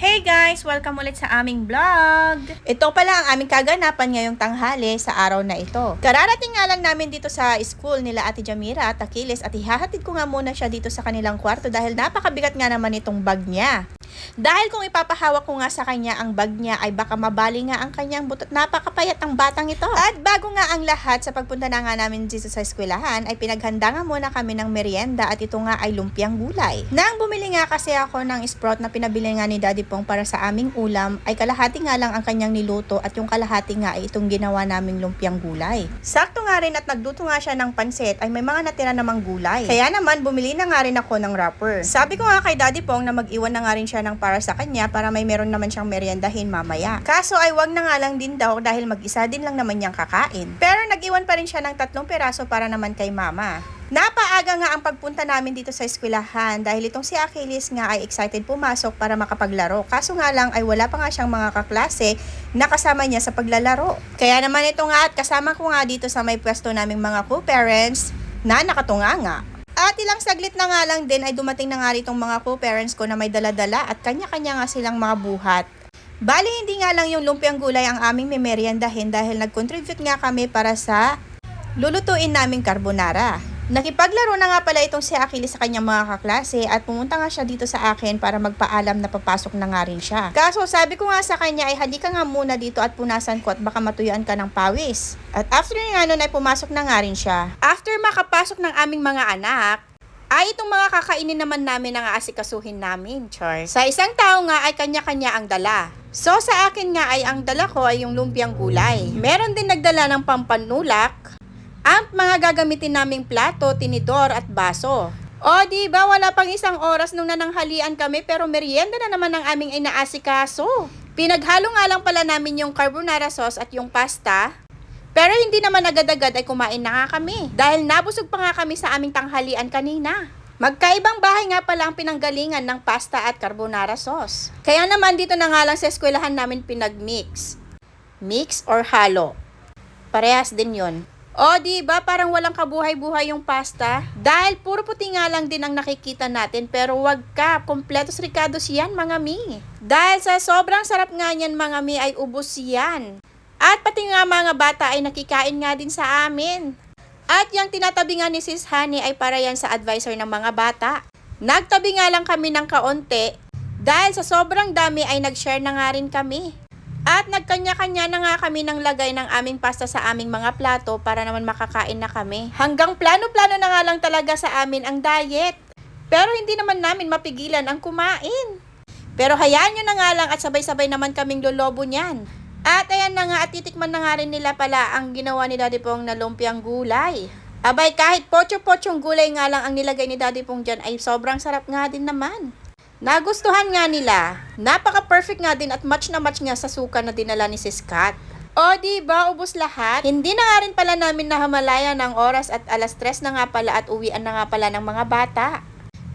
Hey guys! Welcome ulit sa aming vlog! Ito pala ang aming kaganapan ngayong tanghali sa araw na ito. Kararating nga lang namin dito sa school nila Ate Jamira at Achilles at ihahatid ko nga muna siya dito sa kanilang kwarto dahil napakabigat nga naman itong bag niya. Dahil kung ipapahawak ko nga sa kanya ang bag niya ay baka mabali nga ang kanyang butot. Napakapayat ang batang ito. At bago nga ang lahat sa pagpunta na nga namin dito sa eskwelahan ay pinaghanda nga muna kami ng merienda at ito nga ay lumpiang gulay. Nang bumili nga kasi ako ng sprout na pinabili nga ni Daddy Pong para sa aming ulam ay kalahati nga lang ang kanyang niluto at yung kalahati nga ay itong ginawa naming lumpiang gulay. Sakto nga rin at nagluto nga siya ng pansit ay may mga natira namang gulay. Kaya naman bumili na nga rin ako ng wrapper. Sabi ko nga kay Daddy Pong na mag-iwan na nga rin siya ng para sa kanya para may meron naman siyang meriendahin mamaya. Kaso ay wag na nga lang din daw dahil mag-isa din lang naman niyang kakain. Pero nag-iwan pa rin siya ng 3 peraso para naman kay mama. Napaaga nga ang pagpunta namin dito sa eskwelahan dahil itong si Achilles nga ay excited pumasok para makapaglaro. Kaso nga lang ay wala pa nga siyang mga kaklase na kasama niya sa paglalaro. Kaya naman ito nga at kasama ko nga dito sa may pwesto naming mga co-parents na nakatunganga. At ilang saglit na nga lang din ay dumating na nga itong mga co-parents ko na may daladala at kanya-kanya nga silang mga buhat. Bali hindi nga lang yung lumpiang gulay ang aming memeriendahin dahil nag-contribute nga kami para sa lulutuin naming carbonara. Nakipaglaro na nga pala itong si Achilles sa kanyang mga kaklase at pumunta nga siya dito sa akin para magpaalam na papasok na nga rin siya. Kaso sabi ko nga sa kanya ay halika nga muna dito at punasan ko at baka matuyuan ka ng pawis. At after nga nun ay pumasok na nga rin siya. After makapasok ng aming mga anak, ay itong mga kakainin naman namin ang aasikasuhin namin, char. Sa isang tao nga ay kanya-kanya ang dala. So sa akin nga ay ang dala ko ay yung lumpiang gulay. Meron din nagdala ng pampanulak, ang mga gagamitin naming plato, tinidor at baso. O diba wala pang isang oras nung nananghalian kami pero merienda na naman ang aming inaasikaso. Pinaghalo nga lang pala namin yung carbonara sauce at yung pasta. Pero hindi naman agad-agad ay kumain na nga kami dahil nabusog pa nga kami sa aming tanghalian kanina. Magkaibang bahay nga pala ang pinanggalingan ng pasta at carbonara sauce. Kaya naman dito na nga lang sa eskwelahan namin pinagmix. Mix or halo. Parehas din yon. O diba parang walang kabuhay-buhay yung pasta? Dahil puro puti nga lang din ang nakikita natin pero wag ka, kompletos ricados yan mga mi. Dahil sa sobrang sarap nga niyan mga mi ay ubos yan. At pati nga mga bata ay nakikain nga din sa amin. At yung tinatabi nga ni Sis Honey ay para yan sa advisor ng mga bata. Nagtabi nga lang kami ng kaunti dahil sa sobrang dami ay nag-share na nga rin kami. At nagkanya-kanya na nga kami ng lagay ng aming pasta sa aming mga plato para naman makakain na kami. Hanggang plano-plano na nga lang talaga sa amin ang diet. Pero hindi naman namin mapigilan ang kumain. Pero hayaan nyo na nga lang at sabay-sabay naman kaming lolobo niyan. At ayan na nga at titikman na nga rin nila pala ang ginawa ni Daddy Pong na lumpiang gulay. Abay kahit pocho-pochong gulay nga lang ang nilagay ni Daddy Pong dyan ay sobrang sarap nga din naman. Nagustuhan nga nila. Napaka-perfect nga din at match na match nga sa suka na dinala ni Sis Kat. O diba, ubos lahat? Hindi na nga rin pala namin nahamalayan ng oras at 3:00 na nga pala at uwian na nga pala ng mga bata.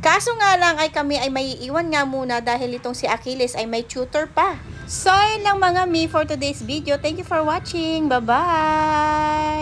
Kaso nga lang ay kami ay may iiwan nga muna dahil itong si Achilles ay may tutor pa. So yun lang mga mi for today's video. Thank you for watching. Bye-bye!